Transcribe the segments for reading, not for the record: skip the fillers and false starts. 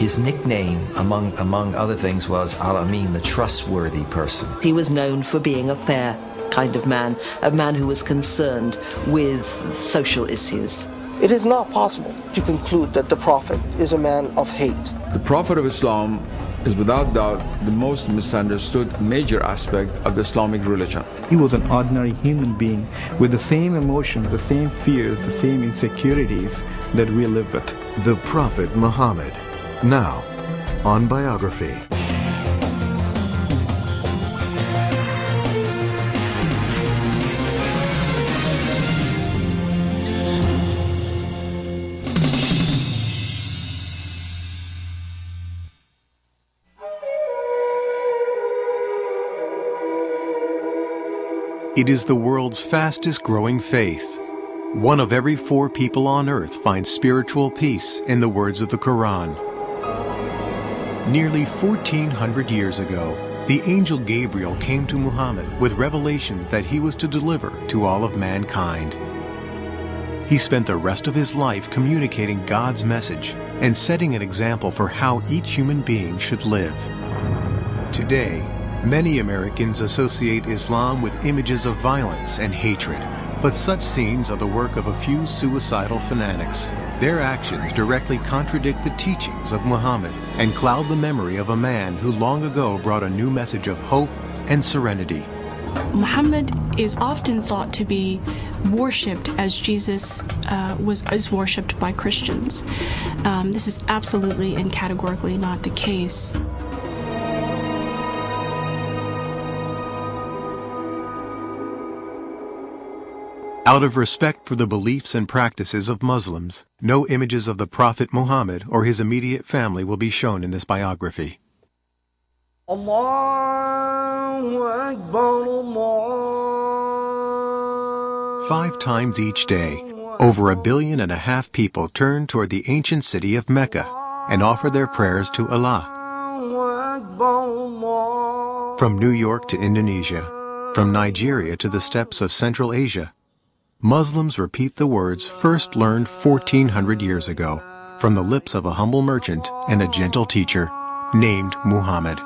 His nickname, among other things, was Al-Amin, the trustworthy person. He was known for being a fair kind of man, a man who was concerned with social issues. It is not possible to conclude that the Prophet is a man of hate. The Prophet of Islam is without doubt the most misunderstood major aspect of the Islamic religion. He was an ordinary human being with the same emotions, the same fears, the same insecurities that we live with. The Prophet Muhammad, now on Biography. It is the world's fastest growing faith. 1 of every 4 people on earth finds spiritual peace in the words of the Quran. Nearly 1400 years ago, the angel Gabriel came to Muhammad with revelations that he was to deliver to all of mankind. He spent the rest of his life communicating God's message and setting an example for how each human being should live. Today, many Americans associate Islam with images of violence and hatred, but such scenes are the work of a few suicidal fanatics. Their actions directly contradict the teachings of Muhammad and cloud the memory of a man who long ago brought a new message of hope and serenity. Muhammad is often thought to be worshipped as Jesus is worshipped by Christians. This is absolutely and categorically not the case. Out of respect for the beliefs and practices of Muslims, no images of the Prophet Muhammad or his immediate family will be shown in this biography. Allahu Akbar, Allah. 5 times each day, over 1.5 billion people turn toward the ancient city of Mecca and offer their prayers to Allah. From New York to Indonesia, from Nigeria to the steppes of Central Asia, Muslims repeat the words first learned 1400 years ago from the lips of a humble merchant and a gentle teacher named Muhammad.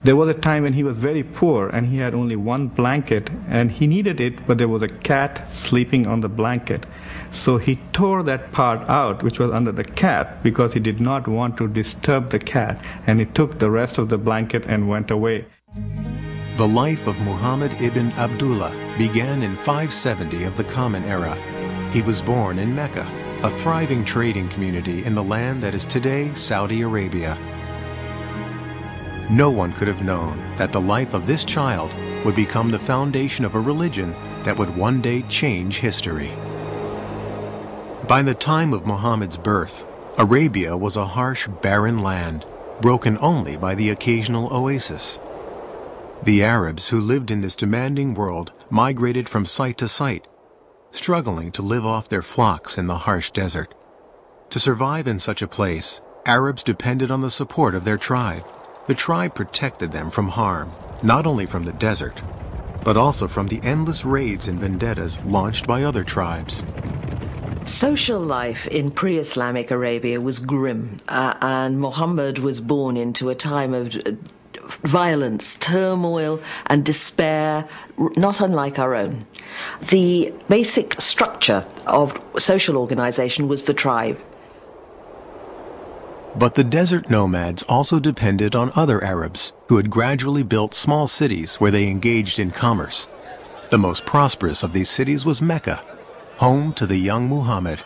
There was a time when he was very poor and he had only 1 blanket and he needed it, but there was a cat sleeping on the blanket. So he tore that part out which was under the cat because he did not want to disturb the cat, and he took the rest of the blanket and went away. The life of Muhammad ibn Abdullah began in 570 of the Common Era. He was born in Mecca, a thriving trading community in the land that is today Saudi Arabia. No one could have known that the life of this child would become the foundation of a religion that would one day change history. By the time of Muhammad's birth, Arabia was a harsh, barren land, broken only by the occasional oasis. The Arabs who lived in this demanding world migrated from site to site, struggling to live off their flocks in the harsh desert. To survive in such a place, Arabs depended on the support of their tribe. The tribe protected them from harm, not only from the desert, but also from the endless raids and vendettas launched by other tribes. Social life in pre-Islamic Arabia was grim, and Muhammad was born into a time of violence, turmoil, and despair, not unlike our own. The basic structure of social organization was the tribe. But the desert nomads also depended on other Arabs who had gradually built small cities where they engaged in commerce. The most prosperous of these cities was Mecca, home to the young Muhammad.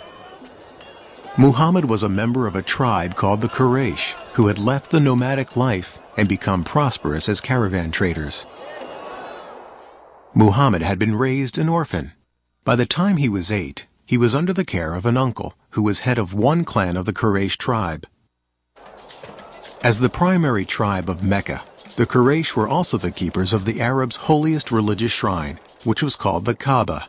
Muhammad was a member of a tribe called the Quraysh, who had left the nomadic life and become prosperous as caravan traders. Muhammad had been raised an orphan. By the time he was 8, he was under the care of an uncle who was head of one clan of the Quraysh tribe. As the primary tribe of Mecca, the Quraysh were also the keepers of the Arabs' holiest religious shrine, which was called the Kaaba.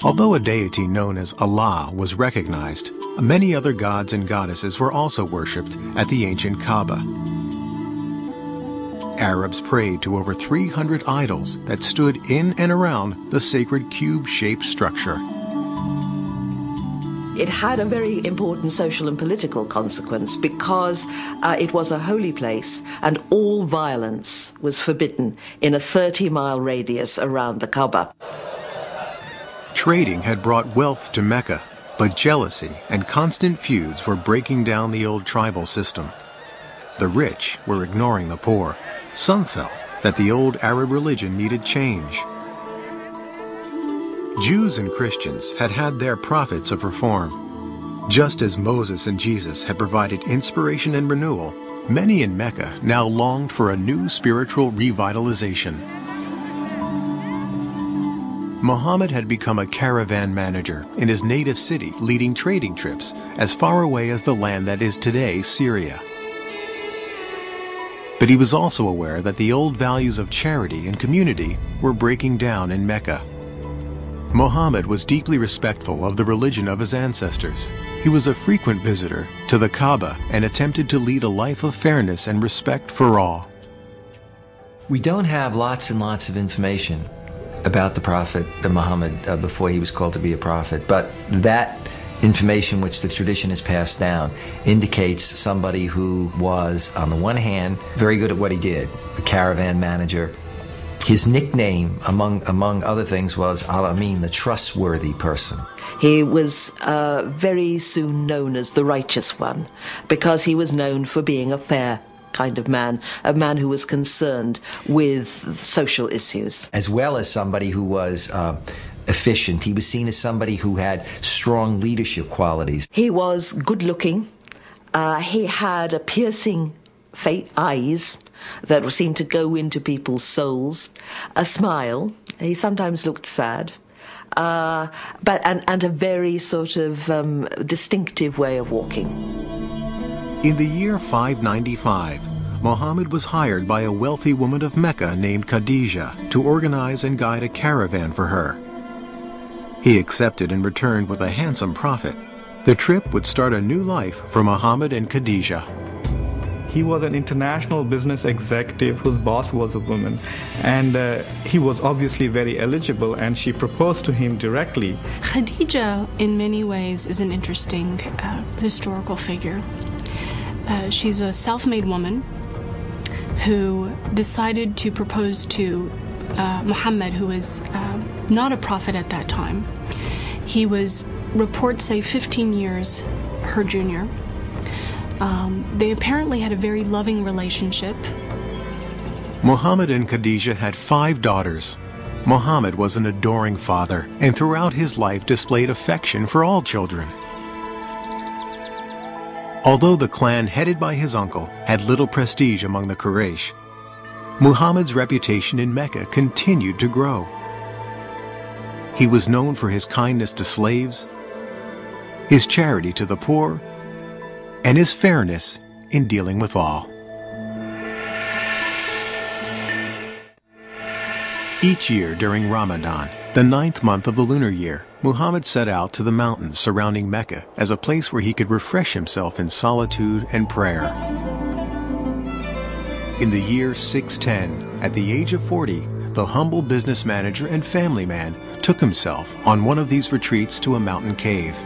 Although a deity known as Allah was recognized, many other gods and goddesses were also worshipped at the ancient Kaaba. Arabs prayed to over 300 idols that stood in and around the sacred cube-shaped structure. it had a very important social and political consequence because it was a holy place and all violence was forbidden in a 30-mile radius around the Kaaba. Trading had brought wealth to Mecca, but jealousy and constant feuds were breaking down the old tribal system. The rich were ignoring the poor. Some felt that the old Arab religion needed change. Jews and Christians had had their prophets of reform. Just as Moses and Jesus had provided inspiration and renewal, many in Mecca now longed for a new spiritual revitalization. Muhammad had become a caravan manager in his native city, leading trading trips as far away as the land that is today Syria. But he was also aware that the old values of charity and community were breaking down in Mecca. Muhammad was deeply respectful of the religion of his ancestors. He was a frequent visitor to the Kaaba and attempted to lead a life of fairness and respect for all. We don't have lots and lots of information about the Prophet Muhammad before he was called to be a prophet, but that information which the tradition has passed down indicates somebody who was, on the one hand, very good at what he did, a caravan manager. His nickname, among other things, was Al-Amin, the trustworthy person. He was very soon known as the righteous one because he was known for being a fair kind of man, a man who was concerned with social issues. As well as somebody who was efficient. He was seen as somebody who had strong leadership qualities. He was good-looking. He had a piercing eyes that seemed to go into people's souls, a smile. He sometimes looked sad, and a very sort of distinctive way of walking. In the year 595, Muhammad was hired by a wealthy woman of Mecca named Khadijah to organize and guide a caravan for her. He accepted and returned with a handsome profit. The trip would start a new life for Muhammad and Khadijah. He was an international business executive whose boss was a woman, and he was obviously very eligible, and she proposed to him directly. Khadija, in many ways, is an interesting historical figure. She's a self-made woman who decided to propose to Muhammad, who was not a prophet at that time. He was, reports say, 15 years her junior. They apparently had a very loving relationship. Muhammad and Khadijah had 5 daughters. Muhammad was an adoring father and throughout his life displayed affection for all children. Although the clan headed by his uncle had little prestige among the Quraysh, Muhammad's reputation in Mecca continued to grow. He was known for his kindness to slaves, his charity to the poor, and his fairness in dealing with all. Each year during Ramadan, the 9th month of the lunar year, Muhammad set out to the mountains surrounding Mecca as a place where he could refresh himself in solitude and prayer. In the year 610, at the age of 40, the humble business manager and family man took himself on one of these retreats to a mountain cave.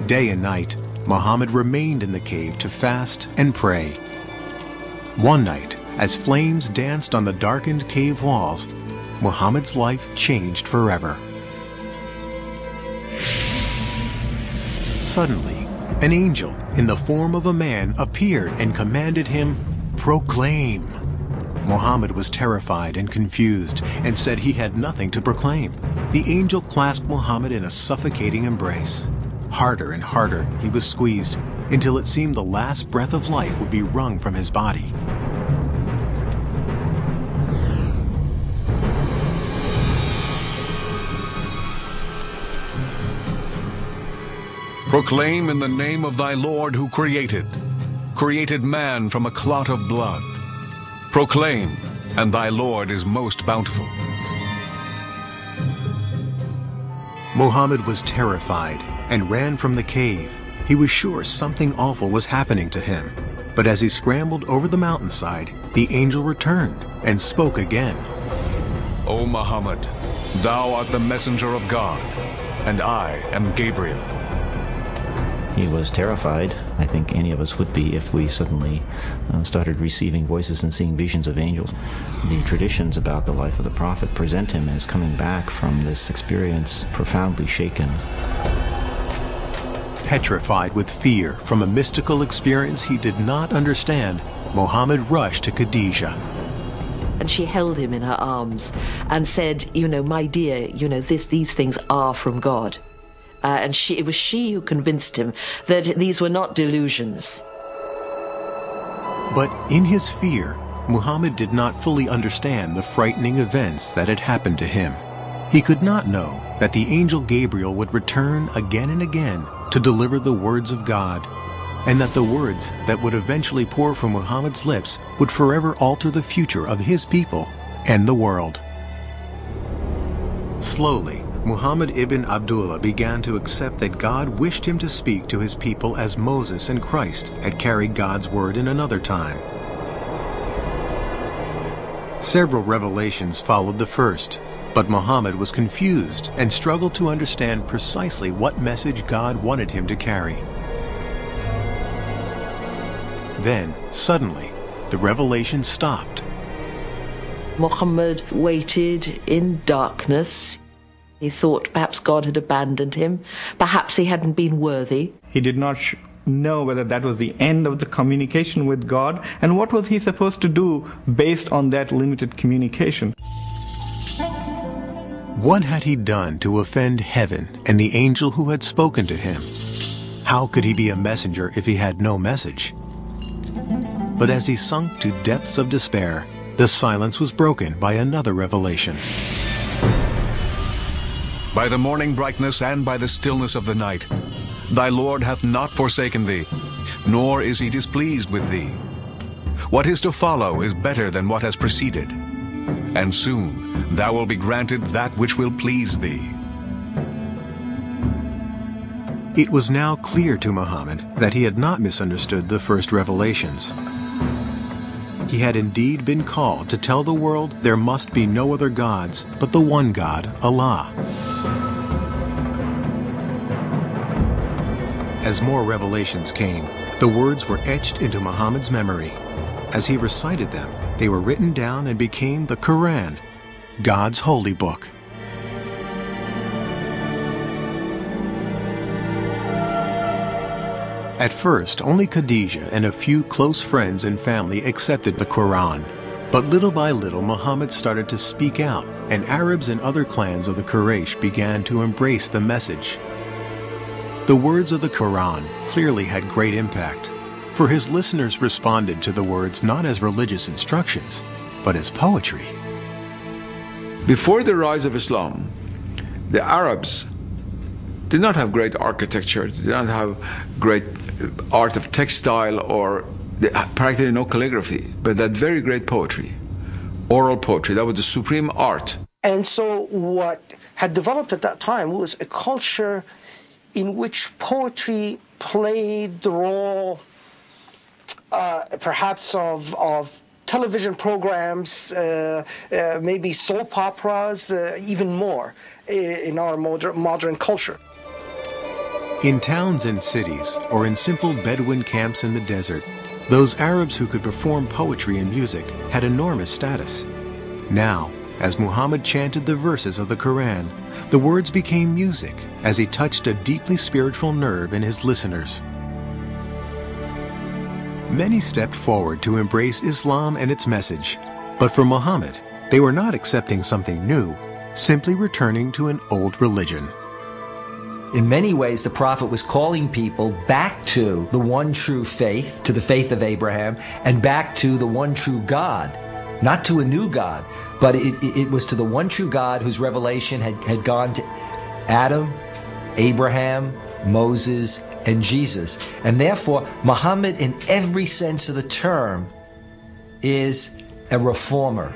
Day and night, Muhammad remained in the cave to fast and pray. One night, as flames danced on the darkened cave walls, Muhammad's life changed forever. Suddenly, an angel in the form of a man appeared and commanded him, "Proclaim." Muhammad was terrified and confused and said he had nothing to proclaim. The angel clasped Muhammad in a suffocating embrace. Harder and harder he was squeezed until it seemed the last breath of life would be wrung from his body. Proclaim in the name of thy Lord who created man from a clot of blood. Proclaim, and thy Lord is most bountiful. Muhammad was terrified and ran from the cave. He was sure something awful was happening to him. But as he scrambled over the mountainside, the angel returned and spoke again. O Muhammad, thou art the messenger of God, and I am Gabriel. He was terrified. I think any of us would be if we suddenly started receiving voices and seeing visions of angels. The traditions about the life of the Prophet present him as coming back from this experience profoundly shaken. Petrified with fear from a mystical experience he did not understand, Muhammad rushed to Khadijah. And she held him in her arms and said, my dear, these things are from God. And it was she who convinced him that these were not delusions. But in his fear, Muhammad did not fully understand the frightening events that had happened to him. He could not know that the angel Gabriel would return again and again to deliver the words of God, and that the words that would eventually pour from Muhammad's lips would forever alter the future of his people and the world. Slowly, Muhammad ibn Abdullah began to accept that God wished him to speak to his people as Moses and Christ had carried God's word in another time. Several revelations followed the first, but Muhammad was confused and struggled to understand precisely what message God wanted him to carry. Then, suddenly, the revelation stopped. Muhammad waited in darkness. He thought perhaps God had abandoned him. Perhaps he hadn't been worthy. He did not know whether that was the end of the communication with God, and what was he supposed to do based on that limited communication. What had he done to offend heaven and the angel who had spoken to him? How could he be a messenger if he had no message? But as he sunk to depths of despair, the silence was broken by another revelation. By the morning brightness and by the stillness of the night, thy Lord hath not forsaken thee, nor is he displeased with thee. What is to follow is better than what has preceded, and soon thou wilt be granted that which will please thee. It was now clear to Muhammad that he had not misunderstood the first revelations. He had indeed been called to tell the world there must be no other gods but the one God, Allah. As more revelations came, the words were etched into Muhammad's memory. As he recited them, they were written down and became the Quran, God's holy book. At first, only Khadijah and a few close friends and family accepted the Quran. But little by little, Muhammad started to speak out, and Arabs and other clans of the Quraysh began to embrace the message. The words of the Quran clearly had great impact, for his listeners responded to the words not as religious instructions, but as poetry. Before the rise of Islam, the Arabs did not have great architecture, did not have great art of textile, or practically no calligraphy, but that very great poetry, oral poetry. That was the supreme art. And so what had developed at that time was a culture in which poetry played the role perhaps of television programs, maybe soap operas, even more in our modern culture. In towns and cities, or in simple Bedouin camps in the desert, those Arabs who could perform poetry and music had enormous status. Now, as Muhammad chanted the verses of the Quran, the words became music as he touched a deeply spiritual nerve in his listeners. Many stepped forward to embrace Islam and its message, but for Muhammad, they were not accepting something new, simply returning to an old religion. In many ways, the Prophet was calling people back to the one true faith, to the faith of Abraham, and back to the one true God. Not to a new God, but it was to the one true God whose revelation had gone to Adam, Abraham, Moses, and Jesus. And therefore, Muhammad, in every sense of the term, is a reformer.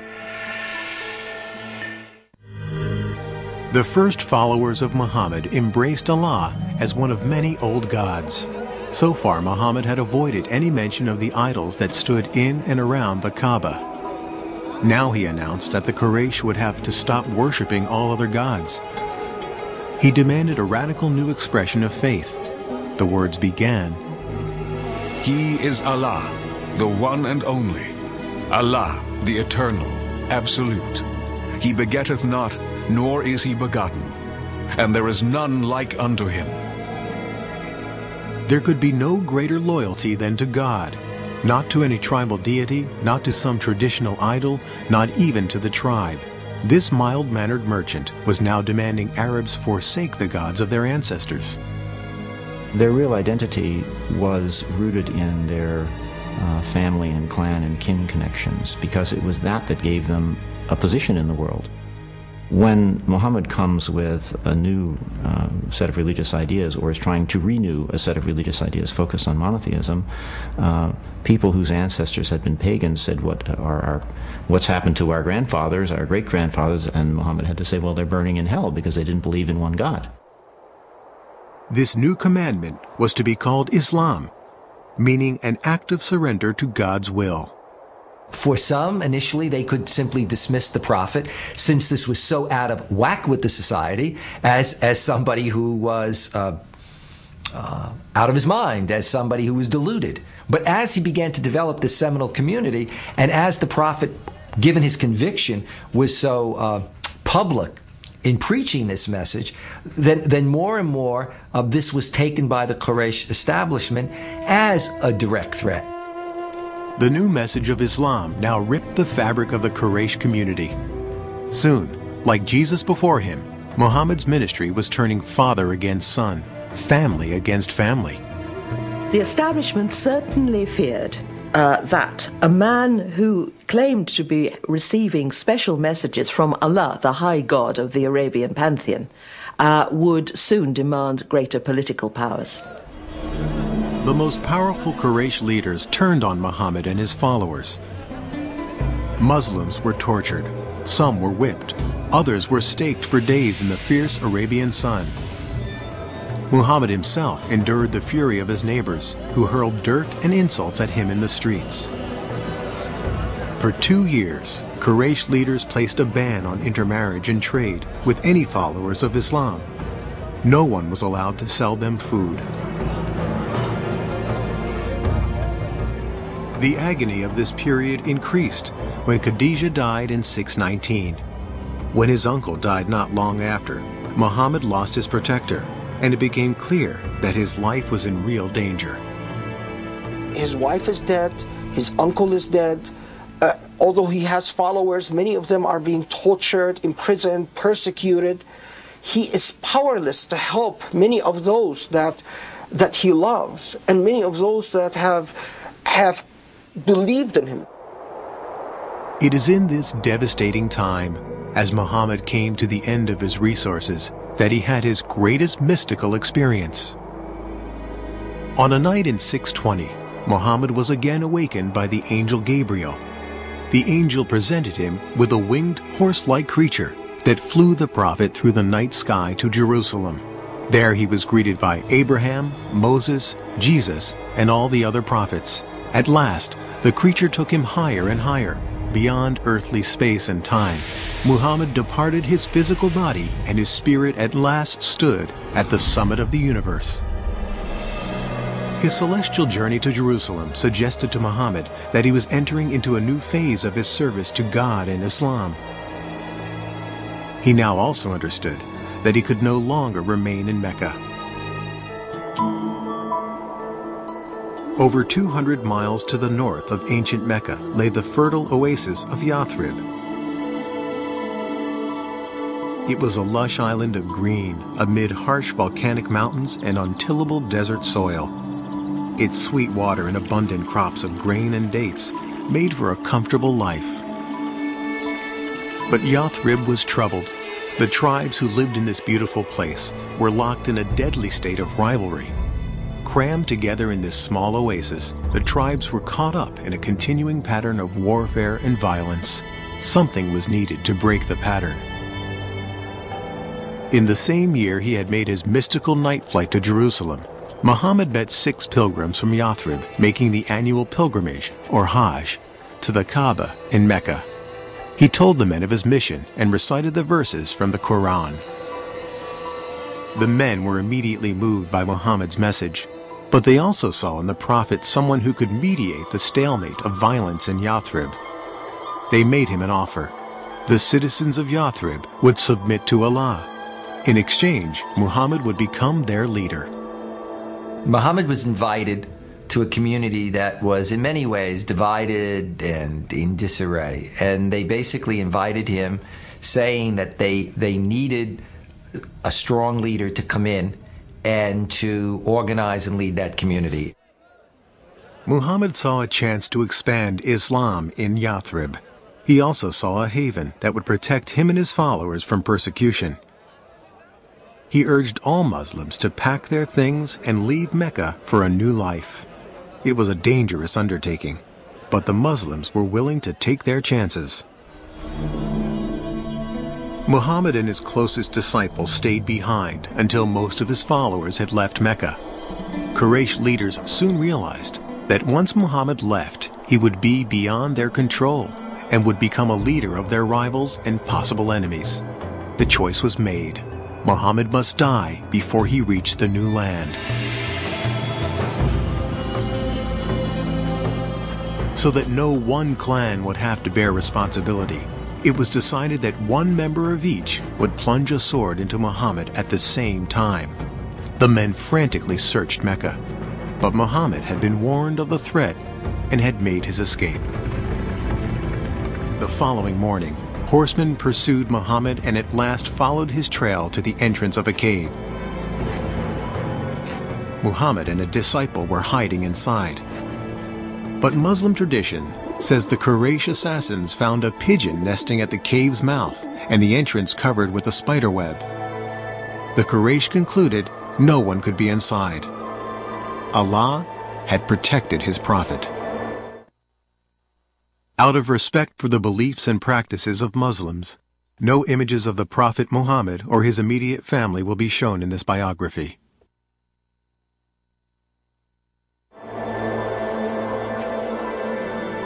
The first followers of Muhammad embraced Allah as one of many old gods. So far, Muhammad had avoided any mention of the idols that stood in and around the Kaaba. Now he announced that the Quraysh would have to stop worshipping all other gods. He demanded a radical new expression of faith. The words began, He is Allah, the one and only, Allah, the eternal, absolute. He begetteth not, nor is he begotten, and there is none like unto him. There could be no greater loyalty than to God, not to any tribal deity, not to some traditional idol, not even to the tribe. This mild-mannered merchant was now demanding Arabs forsake the gods of their ancestors. Their real identity was rooted in their family and clan and kin connections, because it was that gave them a position in the world. When Muhammad comes with a new set of religious ideas, or is trying to renew a set of religious ideas focused on monotheism, people whose ancestors had been pagans said, what's happened to our grandfathers, our great-grandfathers? And Muhammad had to say, well, they're burning in hell because they didn't believe in one God. This new commandment was to be called Islam, meaning an act of surrender to God's will. For some, initially, they could simply dismiss the prophet, since this was so out of whack with the society, as somebody who was out of his mind, as somebody who was deluded. But as he began to develop this seminal community, and as the prophet, given his conviction, was so public in preaching this message, then more and more of this was taken by the Quraysh establishment as a direct threat. The new message of Islam now ripped the fabric of the Quraysh community. Soon, like Jesus before him, Muhammad's ministry was turning father against son, family against family. The establishment certainly feared that a man who claimed to be receiving special messages from Allah, the high god of the Arabian pantheon, would soon demand greater political powers. The most powerful Quraysh leaders turned on Muhammad and his followers. Muslims were tortured, some were whipped, others were staked for days in the fierce Arabian sun. Muhammad himself endured the fury of his neighbors, who hurled dirt and insults at him in the streets. For 2 years, Quraysh leaders placed a ban on intermarriage and trade with any followers of Islam. No one was allowed to sell them food. The agony of this period increased when Khadijah died in 619. When his uncle died not long after, Muhammad lost his protector, and it became clear that his life was in real danger. His wife is dead, his uncle is dead. Although he has followers, many of them are being tortured, imprisoned, persecuted. He is powerless to help many of those that he loves, and many of those that have believed in him. It is in this devastating time, as Muhammad came to the end of his resources, that he had his greatest mystical experience. On a night in 620, Muhammad was again awakened by the angel Gabriel. The angel presented him with a winged horse-like creature that flew the prophet through the night sky to Jerusalem. There he was greeted by Abraham, Moses, Jesus, and all the other prophets. At last, the creature took him higher and higher, beyond earthly space and time. Muhammad departed his physical body, and his spirit at last stood at the summit of the universe. His celestial journey to Jerusalem suggested to Muhammad that he was entering into a new phase of his service to God and Islam. He now also understood that he could no longer remain in Mecca. Over 200 miles to the north of ancient Mecca lay the fertile oasis of Yathrib. It was a lush island of green amid harsh volcanic mountains and untillable desert soil. Its sweet water and abundant crops of grain and dates made for a comfortable life. But Yathrib was troubled. The tribes who lived in this beautiful place were locked in a deadly state of rivalry. Crammed together in this small oasis, the tribes were caught up in a continuing pattern of warfare and violence. Something was needed to break the pattern. In the same year he had made his mystical night flight to Jerusalem, Muhammad met 6 pilgrims from Yathrib making the annual pilgrimage, or Hajj, to the Kaaba in Mecca. He told the men of his mission and recited the verses from the Quran. The men were immediately moved by Muhammad's message, but they also saw in the prophet someone who could mediate the stalemate of violence in Yathrib. They made him an offer. The citizens of Yathrib would submit to Allah. In exchange, Muhammad would become their leader. Muhammad was invited to a community that was in many ways divided and in disarray. And they basically invited him, saying that they needed a strong leader to come in and to organize and lead that community. Muhammad saw a chance to expand Islam in Yathrib. He also saw a haven that would protect him and his followers from persecution. He urged all Muslims to pack their things and leave Mecca for a new life. It was a dangerous undertaking, but the Muslims were willing to take their chances. Muhammad and his closest disciples stayed behind until most of his followers had left Mecca. Quraysh leaders soon realized that once Muhammad left, he would be beyond their control and would become a leader of their rivals and possible enemies. The choice was made. Muhammad must die before he reached the new land. So that no one clan would have to bear responsibility, it was decided that one member of each would plunge a sword into Muhammad at the same time. The men frantically searched Mecca, but Muhammad had been warned of the threat and had made his escape. The following morning, horsemen pursued Muhammad and at last followed his trail to the entrance of a cave. Muhammad and a disciple were hiding inside. But Muslim tradition says the Quraysh assassins found a pigeon nesting at the cave's mouth and the entrance covered with a spider web. The Quraysh concluded no one could be inside. Allah had protected his prophet. Out of respect for the beliefs and practices of Muslims, no images of the Prophet Muhammad or his immediate family will be shown in this biography.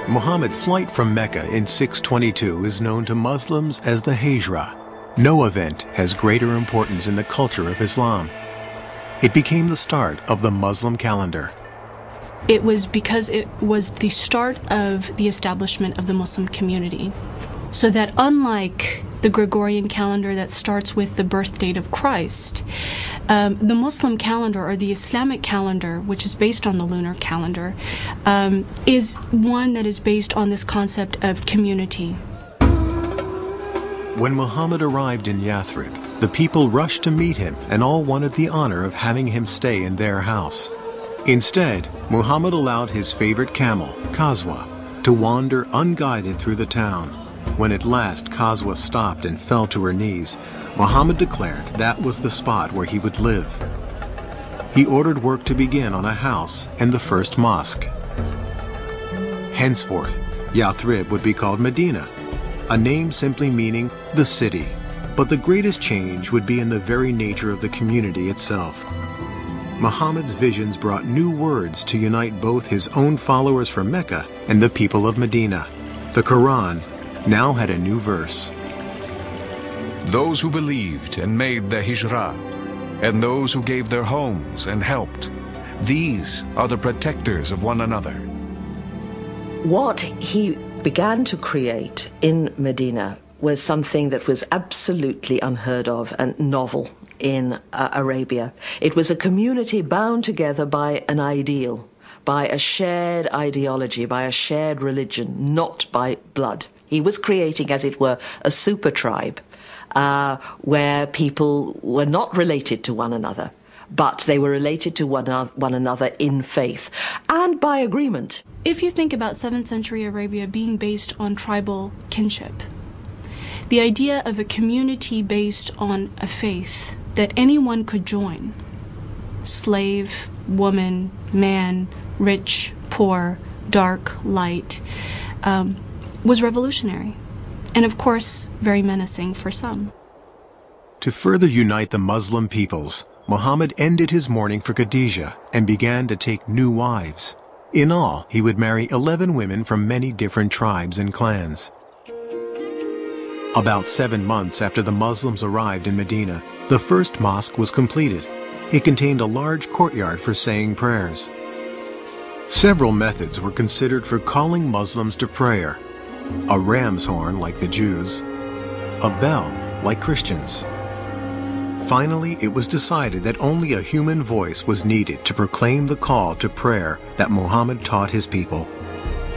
Muhammad's flight from Mecca in 622 is known to Muslims as the Hijra. No event has greater importance in the culture of Islam. It became the start of the Muslim calendar. It was because it was the start of the establishment of the Muslim community. So that unlike the Gregorian calendar that starts with the birth date of Christ, the Muslim calendar, or the Islamic calendar, which is based on the lunar calendar, is one that is based on this concept of community. When Muhammad arrived in Yathrib, the people rushed to meet him and all wanted the honor of having him stay in their house. Instead, Muhammad allowed his favorite camel, Qazwa, to wander unguided through the town. When at last Qazwa stopped and fell to her knees, Muhammad declared that was the spot where he would live. He ordered work to begin on a house and the first mosque. Henceforth, Yathrib would be called Medina, a name simply meaning the city. But the greatest change would be in the very nature of the community itself. Muhammad's visions brought new words to unite both his own followers from Mecca and the people of Medina. The Quran now had a new verse. Those who believed and made the hijrah, and those who gave their homes and helped, these are the protectors of one another. What he began to create in Medina was something that was absolutely unheard of and novel in Arabia. It was a community bound together by an ideal, by a shared ideology, by a shared religion, not by blood. He was creating, as it were, a super tribe where people were not related to one another, but they were related to one another in faith and by agreement. If you think about 7th century Arabia being based on tribal kinship, the idea of a community based on a faith that anyone could join, slave, woman, man, rich, poor, dark, light, was revolutionary, and of course very menacing for some. To further unite the Muslim peoples, Muhammad ended his mourning for Khadijah and began to take new wives. In all, he would marry 11 women from many different tribes and clans. About 7 months after the Muslims arrived in Medina, the first mosque was completed. It contained a large courtyard for saying prayers. Several methods were considered for calling Muslims to prayer: a ram's horn like the Jews, a bell like Christians. Finally, it was decided that only a human voice was needed to proclaim the call to prayer that Muhammad taught his people.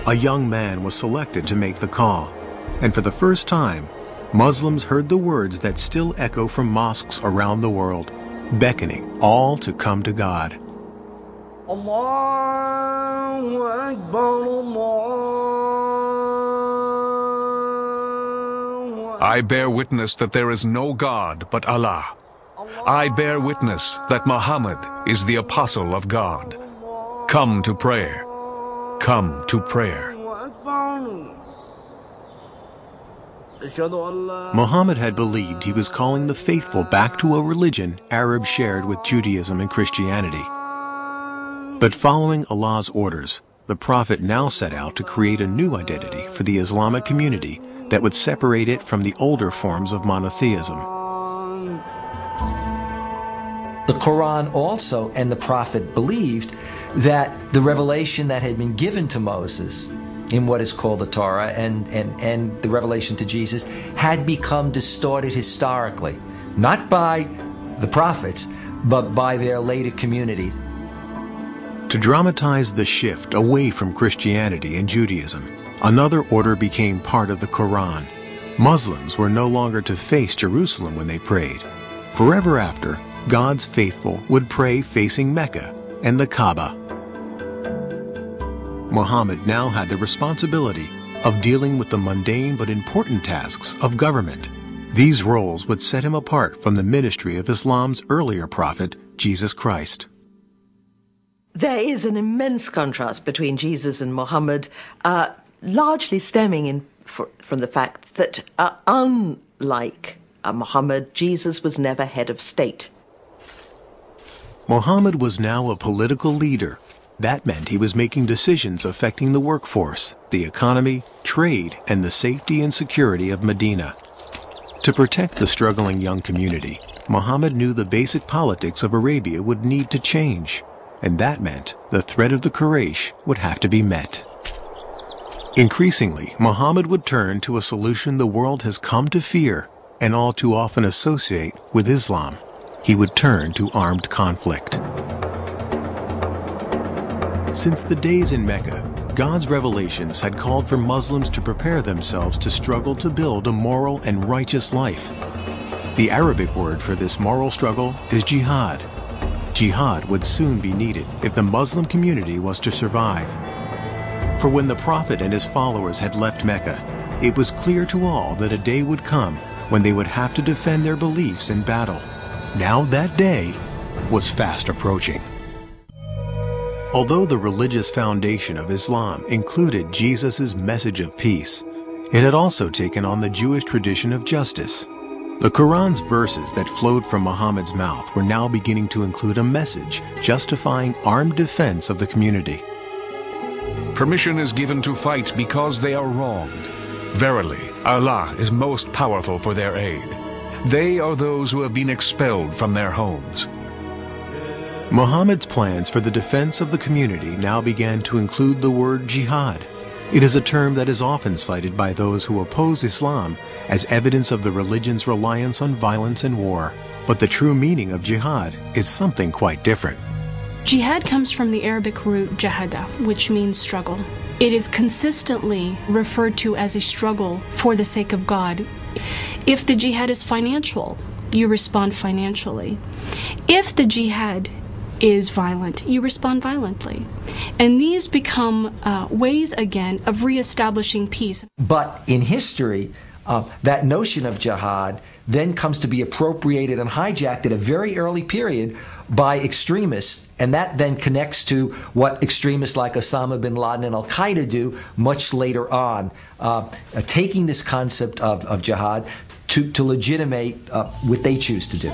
A young man was selected to make the call, and for the first time, Muslims heard the words that still echo from mosques around the world, beckoning all to come to God. Allahu Akbar, Allahu I bear witness that there is no God but Allah. I bear witness that Muhammad is the apostle of God. Come to prayer. Come to prayer. Muhammad had believed he was calling the faithful back to a religion Arabs shared with Judaism and Christianity. But following Allah's orders, the Prophet now set out to create a new identity for the Islamic community that would separate it from the older forms of monotheism. The Quran also and the Prophet believed that the revelation that had been given to Moses in what is called the Torah and the revelation to Jesus had become distorted historically, not by the prophets, but by their later communities. To dramatize the shift away from Christianity and Judaism, another order became part of the Quran. Muslims were no longer to face Jerusalem when they prayed. Forever after, God's faithful would pray facing Mecca and the Kaaba. Muhammad now had the responsibility of dealing with the mundane but important tasks of government. These roles would set him apart from the ministry of Islam's earlier prophet, Jesus Christ. There is an immense contrast between Jesus and Muhammad, largely stemming from the fact that, unlike Muhammad, Jesus was never head of state. Muhammad was now a political leader. That meant he was making decisions affecting the workforce, the economy, trade, and the safety and security of Medina. To protect the struggling young community, Muhammad knew the basic politics of Arabia would need to change, and that meant the threat of the Quraysh would have to be met. Increasingly, Muhammad would turn to a solution the world has come to fear and all too often associate with Islam. He would turn to armed conflict. Since the days in Mecca, God's revelations had called for Muslims to prepare themselves to struggle to build a moral and righteous life. The Arabic word for this moral struggle is jihad. Jihad would soon be needed if the Muslim community was to survive. For when the Prophet and his followers had left Mecca, it was clear to all that a day would come when they would have to defend their beliefs in battle. Now that day was fast approaching. Although the religious foundation of Islam included Jesus' message of peace, it had also taken on the Jewish tradition of justice. The Quran's verses that flowed from Muhammad's mouth were now beginning to include a message justifying armed defense of the community. Permission is given to fight because they are wronged. Verily, Allah is most powerful for their aid. They are those who have been expelled from their homes. Muhammad's plans for the defense of the community now began to include the word jihad. It is a term that is often cited by those who oppose Islam as evidence of the religion's reliance on violence and war. But the true meaning of jihad is something quite different. Jihad comes from the Arabic root jahada, which means struggle. It is consistently referred to as a struggle for the sake of God. If the jihad is financial, you respond financially. If the jihad is violent, you respond violently. And these become ways again of reestablishing peace. But in history, that notion of jihad then comes to be appropriated and hijacked at a very early period by extremists, and that then connects to what extremists like Osama bin Laden and Al-Qaeda do much later on, taking this concept of jihad to legitimate what they choose to do.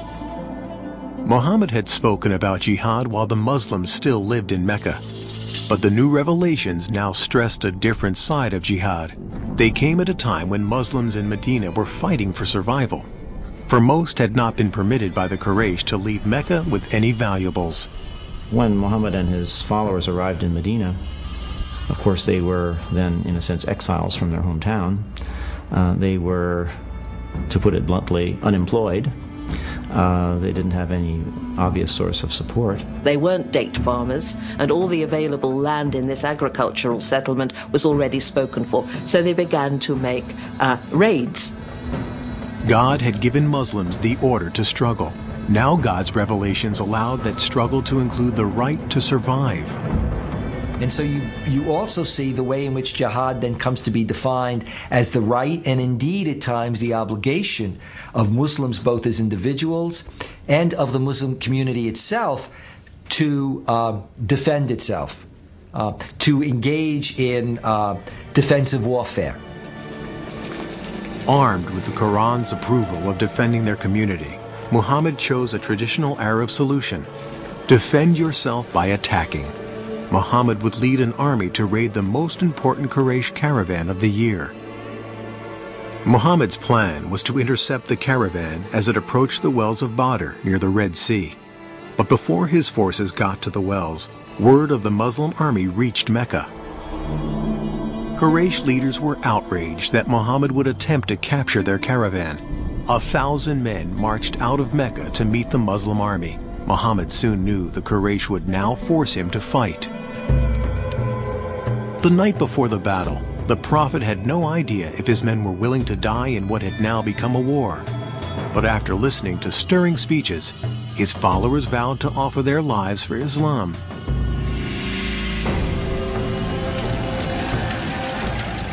Muhammad had spoken about jihad while the Muslims still lived in Mecca. But the new revelations now stressed a different side of jihad. They came at a time when Muslims in Medina were fighting for survival. For most had not been permitted by the Quraysh to leave Mecca with any valuables. When Muhammad and his followers arrived in Medina, of course they were then, in a sense, exiles from their hometown. They were, to put it bluntly, unemployed. They didn't have any obvious source of support. They weren't date farmers, and all the available land in this agricultural settlement was already spoken for, so they began to make raids. God had given Muslims the order to struggle. Now God's revelations allowed that struggle to include the right to survive. And so you also see the way in which jihad then comes to be defined as the right and indeed at times the obligation of Muslims both as individuals and of the Muslim community itself to defend itself, to engage in defensive warfare. Armed with the Quran's approval of defending their community, Muhammad chose a traditional Arab solution: defend yourself by attacking. Muhammad would lead an army to raid the most important Quraysh caravan of the year. Muhammad's plan was to intercept the caravan as it approached the wells of Badr near the Red Sea. But before his forces got to the wells, word of the Muslim army reached Mecca. Quraysh leaders were outraged that Muhammad would attempt to capture their caravan. 1,000 men marched out of Mecca to meet the Muslim army. Muhammad soon knew the Quraysh would now force him to fight. The night before the battle, the Prophet had no idea if his men were willing to die in what had now become a war. But after listening to stirring speeches, his followers vowed to offer their lives for Islam.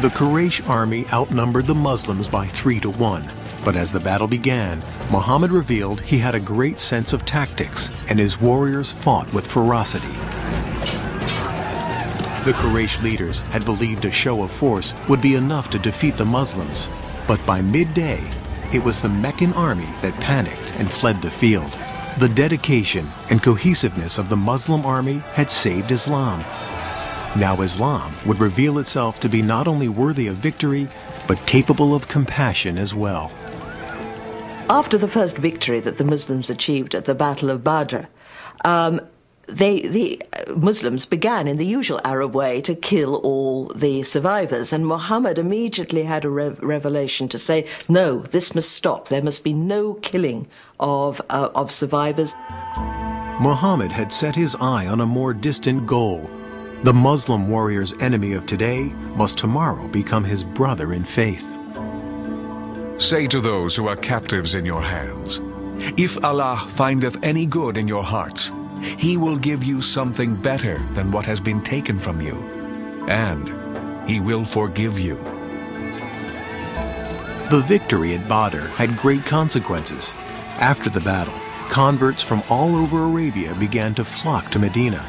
The Quraysh army outnumbered the Muslims by 3 to 1. But as the battle began, Muhammad revealed he had a great sense of tactics, and his warriors fought with ferocity. The Quraysh leaders had believed a show of force would be enough to defeat the Muslims, but by midday, it was the Meccan army that panicked and fled the field. The dedication and cohesiveness of the Muslim army had saved Islam. Now Islam would reveal itself to be not only worthy of victory, but capable of compassion as well. After the first victory that the Muslims achieved at the Battle of Badr, the Muslims began in the usual Arab way to kill all the survivors, and Muhammad immediately had a revelation to say, no, this must stop. There must be no killing of survivors. Muhammad had set his eye on a more distant goal. The Muslim warrior's enemy of today must tomorrow become his brother in faith. Say to those who are captives in your hands, if Allah findeth any good in your hearts, He will give you something better than what has been taken from you, and He will forgive you. The victory at Badr had great consequences. After the battle, converts from all over Arabia began to flock to Medina.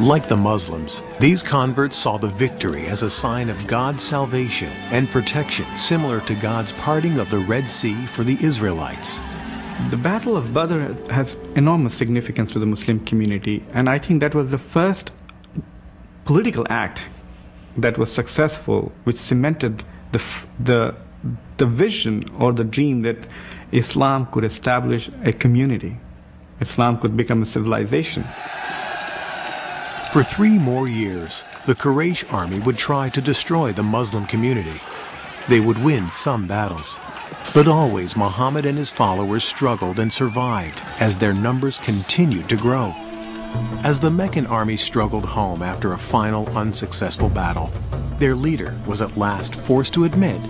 Like the Muslims, these converts saw the victory as a sign of God's salvation and protection, similar to God's parting of the Red Sea for the Israelites. The Battle of Badr has enormous significance to the Muslim community, and I think that was the first political act that was successful, which cemented the vision or the dream that Islam could establish a community. Islam could become a civilization. For 3 more years, the Quraysh army would try to destroy the Muslim community. They would win some battles, but always Muhammad and his followers struggled and survived as their numbers continued to grow. As the Meccan army struggled home after a final unsuccessful battle, their leader was at last forced to admit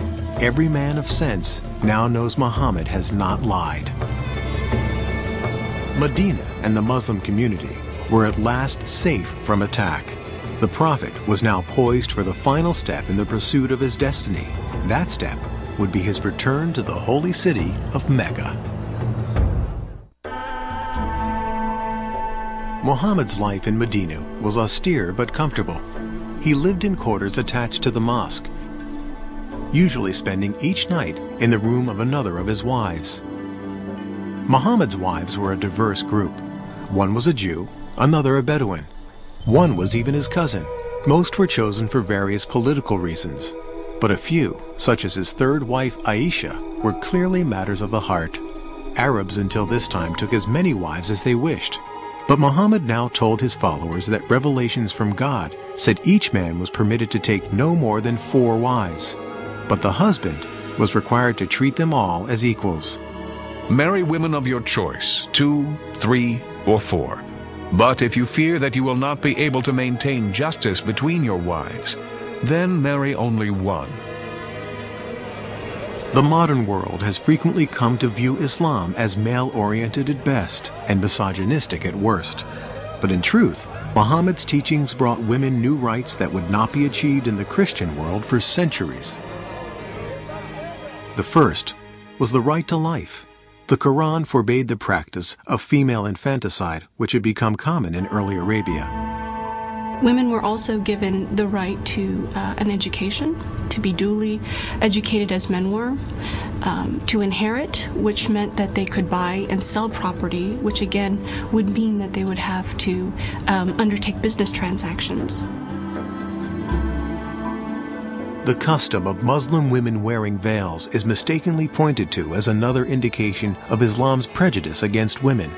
every man of sense now knows Muhammad has not lied. Medina and the Muslim community were at last safe from attack. The Prophet was now poised for the final step in the pursuit of his destiny. That step would be his return to the holy city of Mecca. Muhammad's life in Medina was austere but comfortable. He lived in quarters attached to the mosque, usually spending each night in the room of another of his wives. Muhammad's wives were a diverse group. One was a Jew, another a Bedouin. One was even his cousin. Most were chosen for various political reasons. But a few, such as his third wife Aisha, were clearly matters of the heart. Arabs until this time took as many wives as they wished. But Muhammad now told his followers that revelations from God said each man was permitted to take no more than 4 wives. But the husband was required to treat them all as equals. Marry women of your choice, 2, 3, or 4. But if you fear that you will not be able to maintain justice between your wives, then marry only one. The modern world has frequently come to view Islam as male-oriented at best and misogynistic at worst. But in truth, Muhammad's teachings brought women new rights that would not be achieved in the Christian world for centuries. The first was the right to life. The Quran forbade the practice of female infanticide, which had become common in early Arabia. Women were also given the right to an education, to be duly educated as men were, to inherit, which meant that they could buy and sell property, which again would mean that they would have to undertake business transactions. The custom of Muslim women wearing veils is mistakenly pointed to as another indication of Islam's prejudice against women.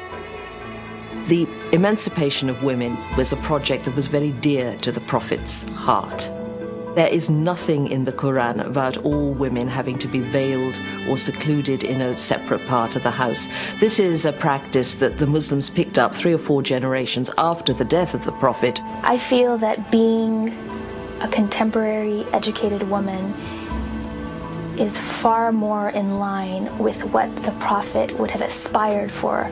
The emancipation of women was a project that was very dear to the Prophet's heart. There is nothing in the Quran about all women having to be veiled or secluded in a separate part of the house. This is a practice that the Muslims picked up 3 or 4 generations after the death of the Prophet. I feel that being a contemporary educated woman is far more in line with what the Prophet would have aspired for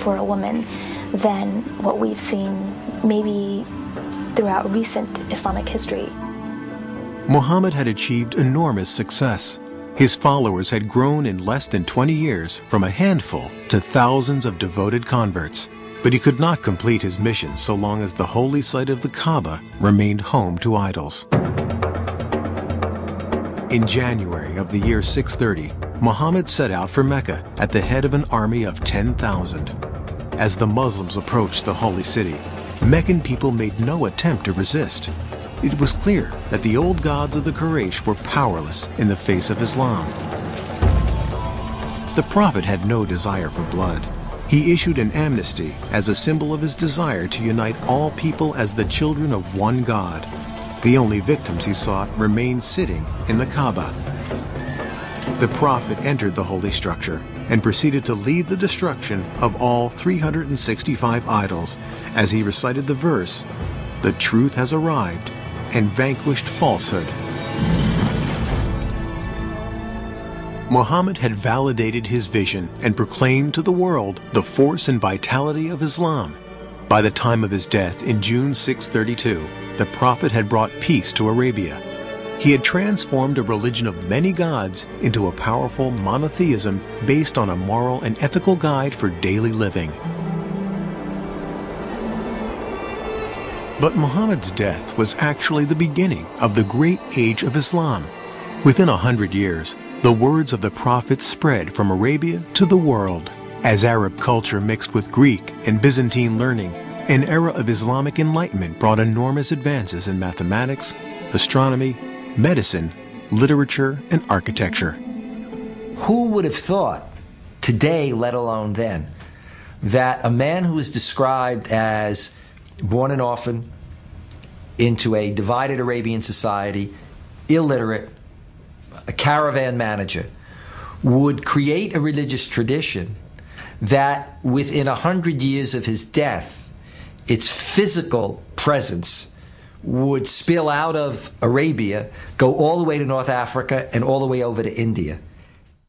a woman than what we've seen maybe throughout recent Islamic history. Muhammad had achieved enormous success. His followers had grown in less than 20 years from a handful to thousands of devoted converts. But he could not complete his mission so long as the holy site of the Kaaba remained home to idols. In January of the year 630, Muhammad set out for Mecca at the head of an army of 10,000. As the Muslims approached the holy city, Meccan people made no attempt to resist. It was clear that the old gods of the Quraysh were powerless in the face of Islam. The Prophet had no desire for blood. He issued an amnesty as a symbol of his desire to unite all people as the children of one God. The only victims he sought remained sitting in the Kaaba. The Prophet entered the holy structure and proceeded to lead the destruction of all 365 idols as he recited the verse, "The truth has arrived and vanquished falsehood." Muhammad had validated his vision and proclaimed to the world the force and vitality of Islam. By the time of his death in June 632, the Prophet had brought peace to Arabia. He had transformed a religion of many gods into a powerful monotheism based on a moral and ethical guide for daily living. But Muhammad's death was actually the beginning of the great age of Islam. Within 100 years, the words of the Prophet spread from Arabia to the world. As Arab culture mixed with Greek and Byzantine learning, an era of Islamic enlightenment brought enormous advances in mathematics, astronomy, medicine, literature, and architecture. Who would have thought today, let alone then, that a man who is described as born an orphan into a divided Arabian society, illiterate, a caravan manager, would create a religious tradition that within 100 years of his death, its physical presence would spill out of Arabia, go all the way to North Africa, and all the way over to India.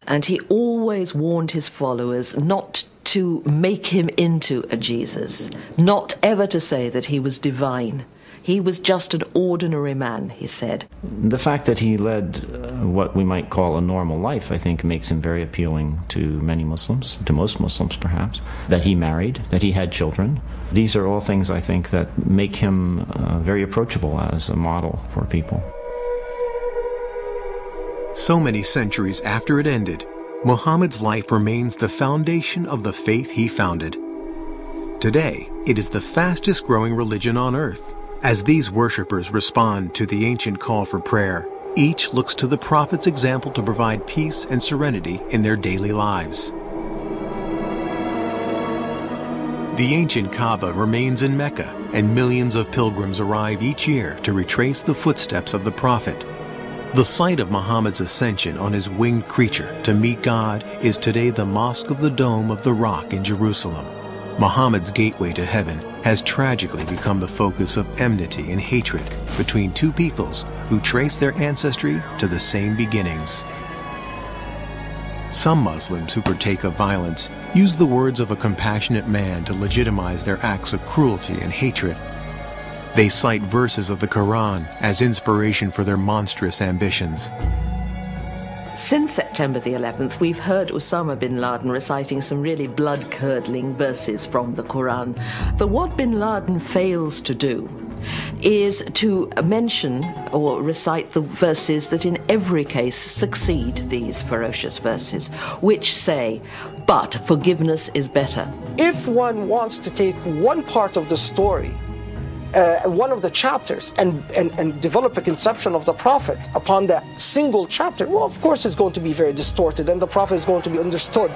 And he always warned his followers not to make him into a Jesus, not ever to say that he was divine. He was just an ordinary man, he said. The fact that he led what we might call a normal life, I think, makes him very appealing to many Muslims, to most Muslims perhaps. That he married, that he had children. These are all things, I think, that make him very approachable as a model for people. So many centuries after it ended, Muhammad's life remains the foundation of the faith he founded. Today, it is the fastest growing religion on earth. As these worshippers respond to the ancient call for prayer, each looks to the Prophet's example to provide peace and serenity in their daily lives. The ancient Kaaba remains in Mecca, and millions of pilgrims arrive each year to retrace the footsteps of the Prophet. The site of Muhammad's ascension on his winged creature to meet God is today the Mosque of the Dome of the Rock in Jerusalem. Muhammad's gateway to heaven has tragically become the focus of enmity and hatred between two peoples who trace their ancestry to the same beginnings. Some Muslims who partake of violence use the words of a compassionate man to legitimize their acts of cruelty and hatred. They cite verses of the Quran as inspiration for their monstrous ambitions. Since September the 11th, we've heard Osama bin Laden reciting some really blood-curdling verses from the Quran. But what bin Laden fails to do is to mention or recite the verses that in every case succeed these ferocious verses, which say, "But forgiveness is better." If one wants to take one part of the story, one of the chapters, and develop a conception of the Prophet upon that single chapter, well, of course it's going to be very distorted, and the Prophet is going to be understood